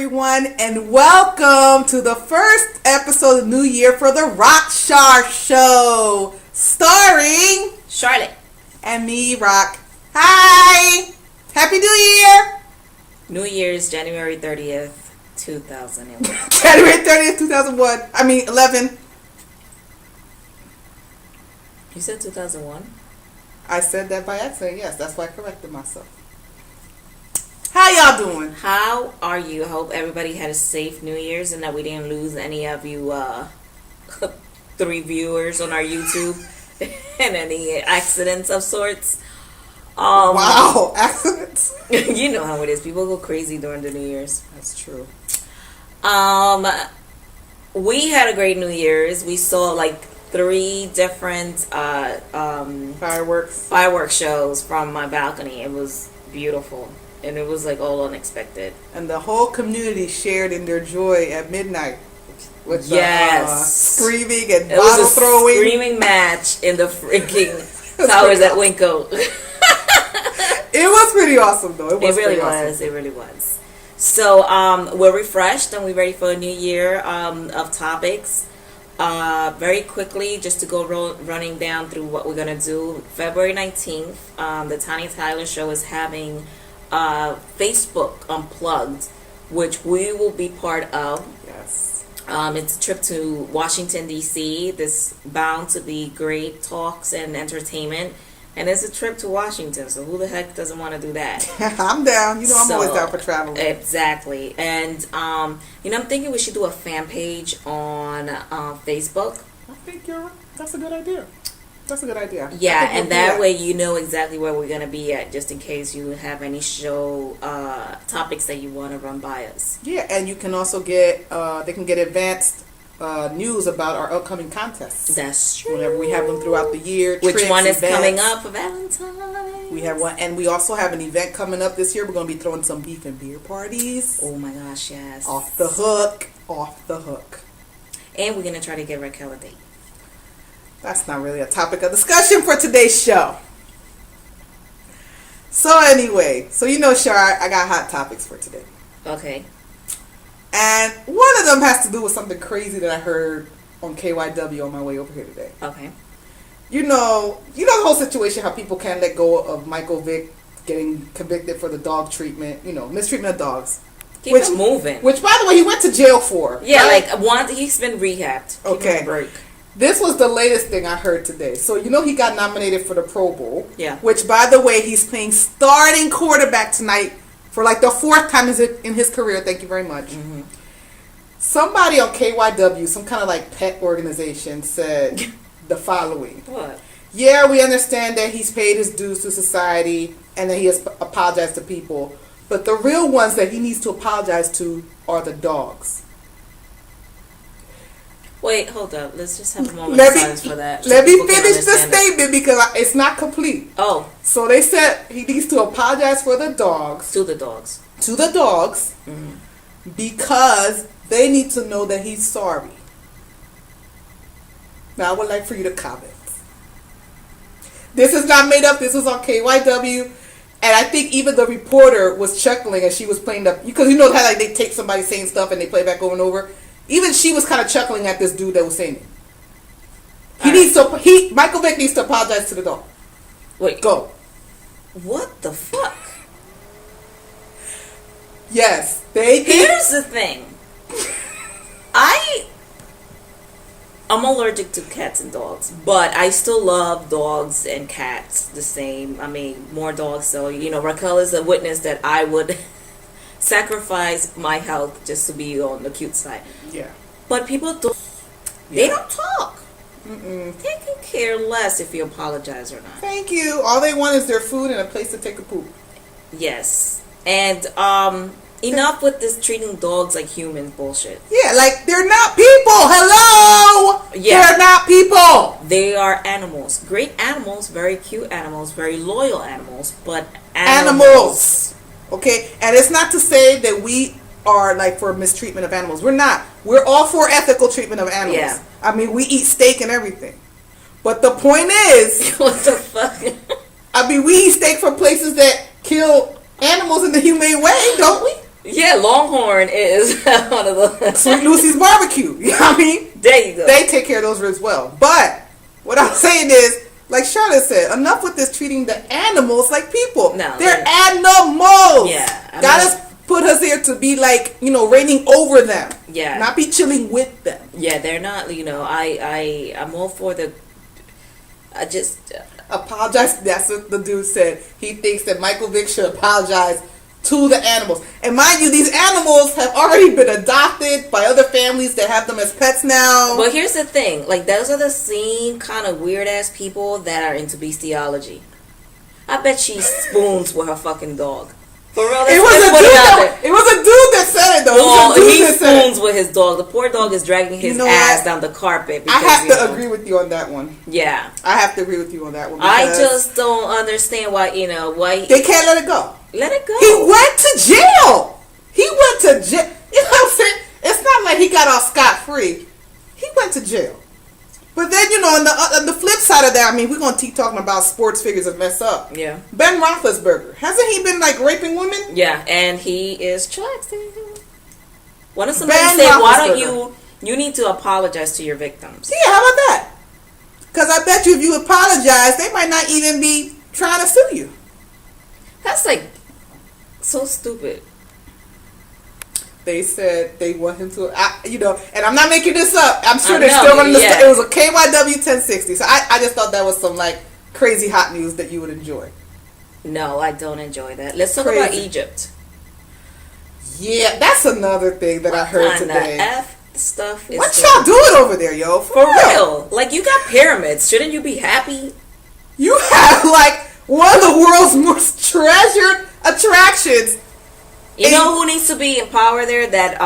everyone, and welcome to the first episode of New Year for the RocChar show, starring Charlotte and me, Rock. Hi! Happy New Year! New Year's January 30th, 2001. January 30th, 11. You said 2001? I said that by accident, yes. That's why I corrected myself. How y'all doing? How are you? I hope everybody had a safe New Year's and that we didn't lose any of you 3 viewers on our YouTube and any accidents of sorts. Wow, accidents? You know how it is. People go crazy during the New Year's. That's true. We had a great New Year's. We saw like 3 different fireworks shows from my balcony. It was beautiful. And it was like all unexpected. And the whole community shared in their joy at midnight. With screaming and bottle throwing. Screaming match in the freaking towers at Winco. It was pretty awesome though. It really was. So we're refreshed and we're ready for a new year of topics. Very quickly, just to go running down through what we're going to do. February 19th, the Tanya Tyler Show is having Facebook Unplugged, which we will be part of. Yes. It's a trip to Washington, D.C. This bound to be great talks and entertainment. And it's a trip to Washington, so who the heck doesn't want to do that? I'm down. I'm always down for travel. Exactly. And, I'm thinking we should do a fan page on Facebook. I think that's a good idea. That's a good idea. Yeah, and that way you know exactly where we're going to be at, just in case you have any show topics that you want to run by us. Yeah, and you can also get, they can get advanced news about our upcoming contests. That's true. Whenever we have them throughout the year. Which one is coming up for Valentine? We have one, and we also have an event coming up this year. We're going to be throwing some beef and beer parties. Oh my gosh, yes. Off the hook. And we're going to try to get Raquel a date. That's not really a topic of discussion for today's show. So anyway, Shar, I got hot topics for today. Okay. And one of them has to do with something crazy that I heard on KYW on my way over here today. Okay. You know the whole situation, how people can't let go of Michael Vick getting convicted for the dog treatment, mistreatment of dogs. Keep it moving. Which, by the way, he went to jail for. Yeah, right? He's been rehabbed. Okay. This was the latest thing I heard today. So, he got nominated for the Pro Bowl. Yeah. Which, by the way, he's playing starting quarterback tonight for the 4th time in his career. Thank you very much. Mm-hmm. Somebody on KYW, some kind of pet organization, said the following. What? Yeah, we understand that he's paid his dues to society and that he has apologized to people. But the real ones that he needs to apologize to are the dogs. Wait, hold up. Let's just have a moment of silence for that. Let me finish the statement because it's not complete. Oh. So they said he needs to apologize for the dogs. To the dogs. Mm-hmm. Because they need to know that he's sorry. Now I would like for you to comment. This is not made up. This was on KYW. And I think even the reporter was chuckling as she was playing because how they take somebody saying stuff and they play it back over and over. Even she was kind of chuckling at this dude that was saying it. Michael Vick needs to apologize to the dog. Wait. Go. What the fuck? Yes. Here's the thing. I'm allergic to cats and dogs, but I still love dogs and cats the same. I mean, more dogs. So, Raquel is a witness that I would sacrifice my health just to be on the cute side. Yeah. But people don't. Yeah. They don't talk. Mm-mm. They can care less if you apologize or not. Thank you. All they want is their food and a place to take a poop. Yes. And enough with this treating dogs like humans bullshit. Yeah, they're not people. Hello. Yeah. They're not people. They are animals. Great animals, very cute animals, very loyal animals, but animals. Okay, and it's not to say that we are for mistreatment of animals. We're not. We're all for ethical treatment of animals. Yeah. I mean, we eat steak and everything. But the point is, what the fuck? I mean, we eat steak from places that kill animals in the humane way, don't we? Yeah, Longhorn is one of the Sweet Lucy's Barbecue. You know what I mean? There you go. They take care of those ribs well. But what I'm saying is, like Charlotte said, enough with this treating the animals like people. No, they're animals. Yeah. Gotta put us here to be like, reigning over them. Yeah. Not be chilling with them. Yeah, they're not, I'm all for I just... apologize. That's what the dude said. He thinks that Michael Vick should apologize to the animals. And mind you, these animals have already been adopted by other families that have them as pets now. But here's the thing. Like, those are the same kind of weird-ass people that are into bestiality. I bet she spoons with her fucking dog. For real, it was a dude that said it, though. Well, he spoons with his dog. The poor dog is dragging his ass down the carpet. Because, I have to agree with you on that one. Yeah. I have to agree with you on that one. I just don't understand why, why... They can't let it go. Let it go. He went to jail. You know what I'm saying? It's not like he got off scot-free. He went to jail. But then, on the flip side of that, we're going to keep talking about sports figures that mess up. Yeah. Ben Roethlisberger. Hasn't he been, raping women? Yeah, and he is chillaxing. Why don't somebody say, why don't you need to apologize to your victims? Yeah, how about that? Because I bet you if you apologize, they might not even be trying to sue you. That's, so stupid. They said they want him to, and I'm not making this up. I'm sure they're still running this. It was a KYW 1060. So I just thought that was some crazy hot news that you would enjoy. No, I don't enjoy that. Let's talk about Egypt. Yeah, that's another thing that I heard today. F stuff is what y'all doing over there, yo? For real. You got pyramids. Shouldn't you be happy? You have one of the world's most treasured attractions. You know who needs to be in power there? That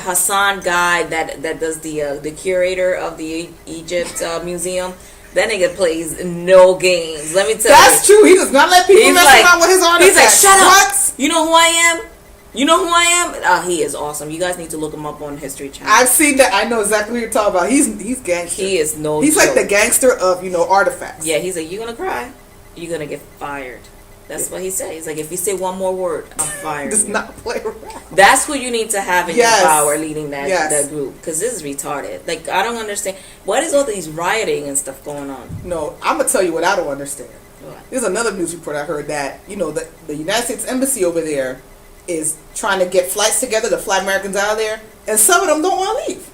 Hassan guy that does the curator of the Egypt museum. That nigga plays no games. Let me tell you. That's true. He does not let people mess around with his artifacts. He's like, shut up. You know who I am? You know who I am? He is awesome. You guys need to look him up on History Channel. I've seen that. I know exactly what you're talking about. He's gangster. He is no He's joke. like the gangster of, artifacts. Yeah, he's like, you gonna cry? You're gonna get fired. That's what he said. He's like, if you say one more word, I'm fired. Does not play around. That's who you need to have in your power leading that group. Because this is retarded. I don't understand. What is all these rioting and stuff going on? No, I'm going to tell you what I don't understand. What? There's another news report I heard that, the United States Embassy over there is trying to get flights together to fly Americans out of there. And some of them don't want to leave.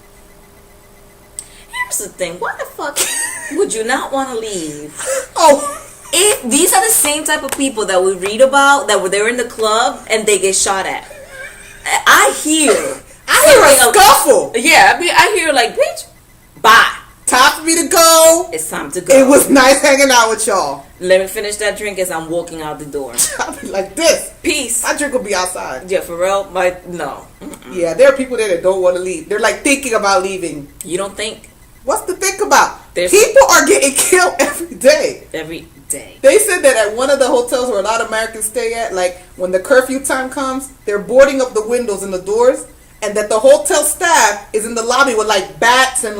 Here's the thing. Why the fuck would you not want to leave? These are the same type of people that we read about that were there in the club and they get shot at. I hear a scuffle. Yeah, I hear bitch, bye. Time for me to go. It's time to go. It was nice hanging out with y'all. Let me finish that drink as I'm walking out the door. I'll be like this. Peace. My drink will be outside. Yeah, for real? No. Mm-mm. Yeah, there are people there that don't want to leave. They're thinking about leaving. You don't think? What's to think about? People are getting killed every day. Every day. They said that at one of the hotels where a lot of Americans stay at, when the curfew time comes, they're boarding up the windows and the doors, and that the hotel staff is in the lobby with bats and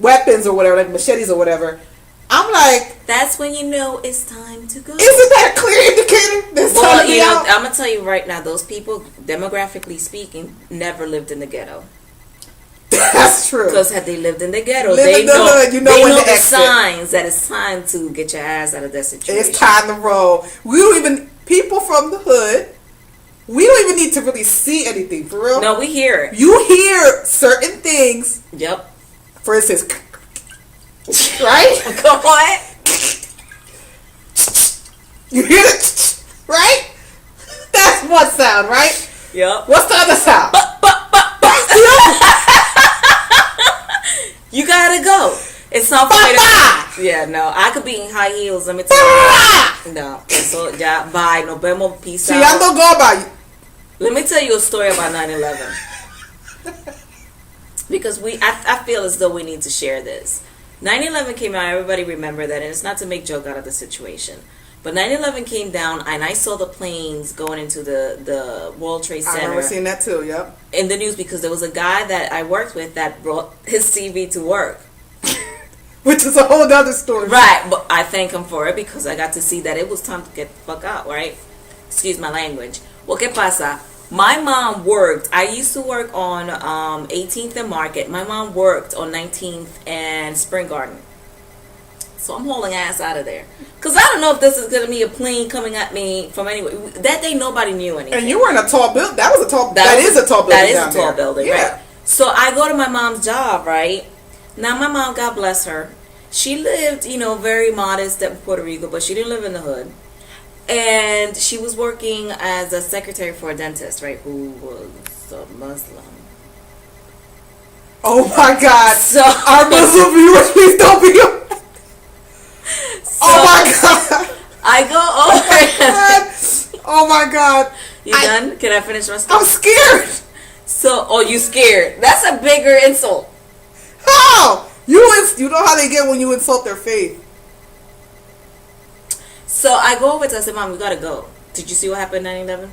weapons or whatever, machetes or whatever. I'm like, that's when you know it's time to go. Isn't that a clear indicator? This time to be out? I'm gonna tell you right now, those people, demographically speaking, never lived in the ghetto. That's true. Because had they lived in the ghetto, they know hood, they know the signs that it's time to get your ass out of that situation. It's time to roll. People from the hood, we don't even need to really see anything, for real. No, we hear it. You hear certain things. Yep. For instance, right? Come on. You hear it, right? That's one sound, right? Yep. What's the other sound? You gotta go. It's not for me to... Yeah, no. I could be in high heels. Let me tell you. No. So, yeah, bye. No vemos. Peace out. I'm gonna go by you. Let me tell you a story about 9/11. Because I feel as though we need to share this. 9/11 came out. Everybody remember that. And it's not to make joke out of the situation. But 9/11 came down, and I saw the planes going into the World Trade Center. I remember seeing that too, yep. In the news, because there was a guy that I worked with that brought his CV to work. Which is a whole other story. Right, but I thank him for it because I got to see that it was time to get the fuck out, right? Excuse my language. Well, ¿qué pasa? My mom worked. I used to work on 18th and Market. My mom worked on 19th and Spring Garden. So I'm hauling ass out of there. Because I don't know if this is going to be a plane coming at me from anywhere. That day, nobody knew anything. And you were in a tall building. That is a tall building. That is a tall building, yeah. right? So I go to my mom's job, right? Now, my mom, God bless her, she lived, very modest at Puerto Rico, but she didn't live in the hood. And she was working as a secretary for a dentist, right, who was a Muslim. Oh, my God. So, our Muslim viewers, please don't be... oh my God! I go over. Oh my God! You done? Can I finish my story? I'm scared. So, you scared? That's a bigger insult. How? You know how they get when you insult their faith. So I go over to her and I said, Mom, we gotta go. Did you see what happened 9/11?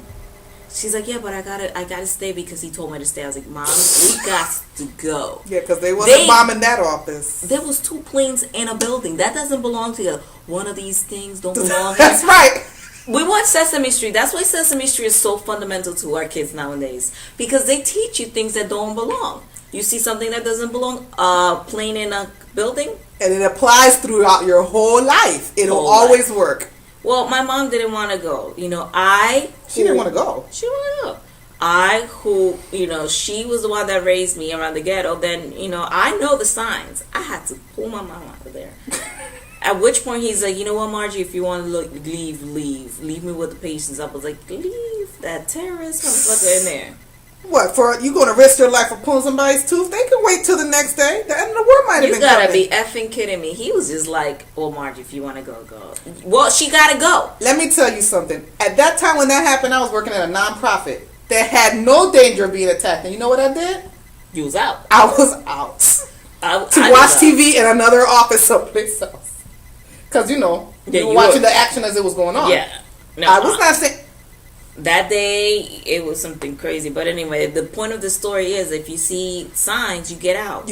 She's like, yeah, but I gotta stay because he told me to stay. I was like, Mom, we got to go. Yeah, because they wasn't bombing that office. There was 2 planes in a building. That doesn't belong together. One of these things don't belong. That's right. We watch Sesame Street. That's why Sesame Street is so fundamental to our kids nowadays. Because they teach you things that don't belong. You see something that doesn't belong, plane in a building. And it applies throughout your whole life. It'll always work. Well, my mom didn't want to go. She didn't want to go. She didn't want to go. She was the one that raised me around the ghetto. Then, I know the signs. I had to pull my mom out of there. At which point he's like, you know what, Margie, if you want to leave. Leave me with the patients. I was like, leave that terrorist motherfucker in there. What, for you going to risk your life for pulling somebody's tooth? They can wait till the next day. The end of the world might have been coming. You gotta be effing kidding me. He was just like, oh, Margie, if you want to go, go. Well, she gotta go. Let me tell you something. At that time when that happened, I was working at a nonprofit that had no danger of being attacked. And you know what I did? You was out. I was out. To I watch TV in another office someplace else. Because, you were watching the action as it was going on. Yeah. No, I was not saying... That day, it was something crazy. But anyway, the point of the story is if you see signs, you get out.